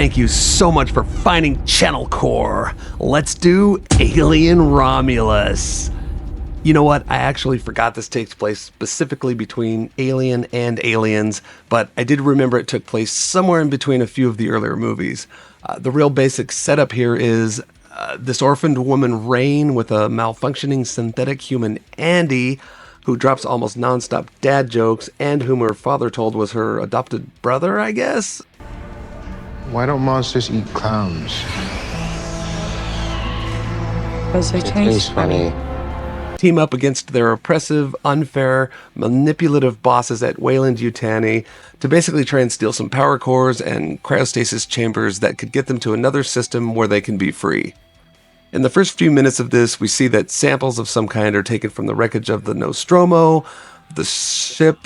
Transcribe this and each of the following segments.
Thank you so much for finding Channel Core. Let's do Alien Romulus. You know what? I actually forgot this takes place specifically between Alien and Aliens, but I did remember it took place somewhere in between a few of the earlier movies. The real basic setup here is this orphaned woman, Rain, with a malfunctioning synthetic human, Andy, who drops almost nonstop dad jokes, and whom her father told was her adopted brother, I guess? Why don't monsters eat clowns? Because they taste funny. Team up against their oppressive, unfair, manipulative bosses at Weyland-Yutani to basically try and steal some power cores and cryostasis chambers that could get them to another system where they can be free. In the first few minutes of this, we see that samples of some kind are taken from the wreckage of the Nostromo, the ship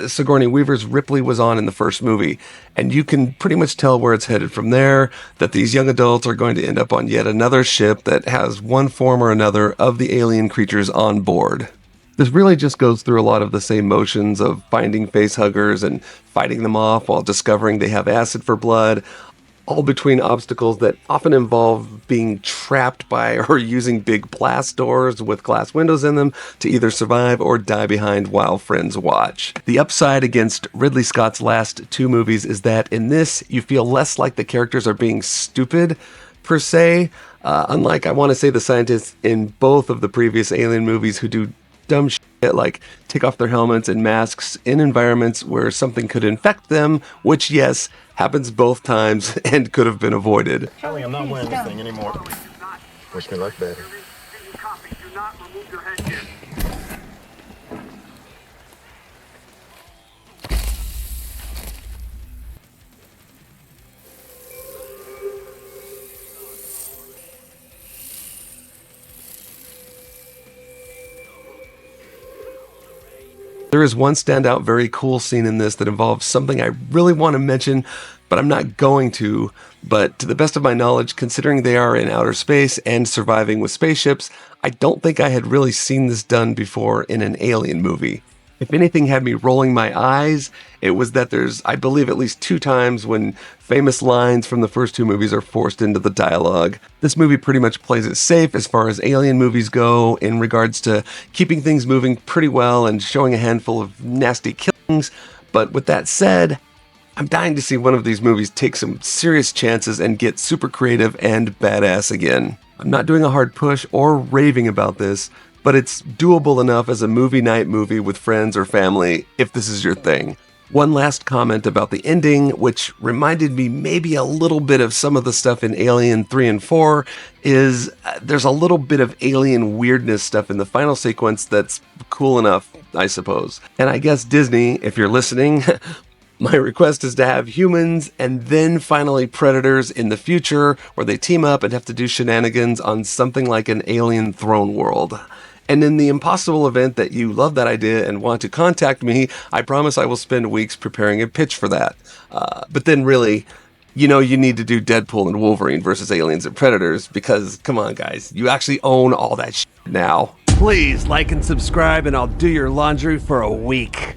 Sigourney Weaver's Ripley was on in the first movie, and you can pretty much tell where it's headed from there, that these young adults are going to end up on yet another ship that has one form or another of the alien creatures on board. This really just goes through a lot of the same motions of finding facehuggers and fighting them off while discovering they have acid for blood, all between obstacles that often involve being trapped by or using big blast doors with glass windows in them to either survive or die behind while friends watch. The upside against Ridley Scott's last two movies is that in this, you feel less like the characters are being stupid, per se, unlike, I want to say, the scientists in both of the previous Alien movies who do dumb shit like take off their helmets and masks in environments where something could infect them, which, yes, happens both times and could have been avoided. Kelly, I'm not wearing this thing anymore. Wish me luck, baby. There is one standout, very cool scene in this that involves something I really want to mention, but I'm not going to. But to the best of my knowledge, considering they are in outer space and surviving with spaceships, I don't think I had really seen this done before in an Alien movie. If anything had me rolling my eyes, it was that there's, I believe, at least two times when famous lines from the first two movies are forced into the dialogue. This movie pretty much plays it safe as far as Alien movies go in regards to keeping things moving pretty well and showing a handful of nasty killings. But with that said, I'm dying to see one of these movies take some serious chances and get super creative and badass again. I'm not doing a hard push or raving about this, but it's doable enough as a movie night movie with friends or family if this is your thing. One last comment about the ending, which reminded me maybe a little bit of some of the stuff in Alien 3 and 4, is there's a little bit of alien weirdness stuff in the final sequence that's cool enough, I suppose. And I guess Disney, if you're listening, my request is to have humans and then finally predators in the future where they team up and have to do shenanigans on something like an alien throne world. And in the impossible event that you love that idea and want to contact me, I promise I will spend weeks preparing a pitch for that. But then really, you know, you need to do Deadpool and Wolverine versus aliens and predators because, come on guys, you actually own all that shit now. Please like and subscribe and I'll do your laundry for a week.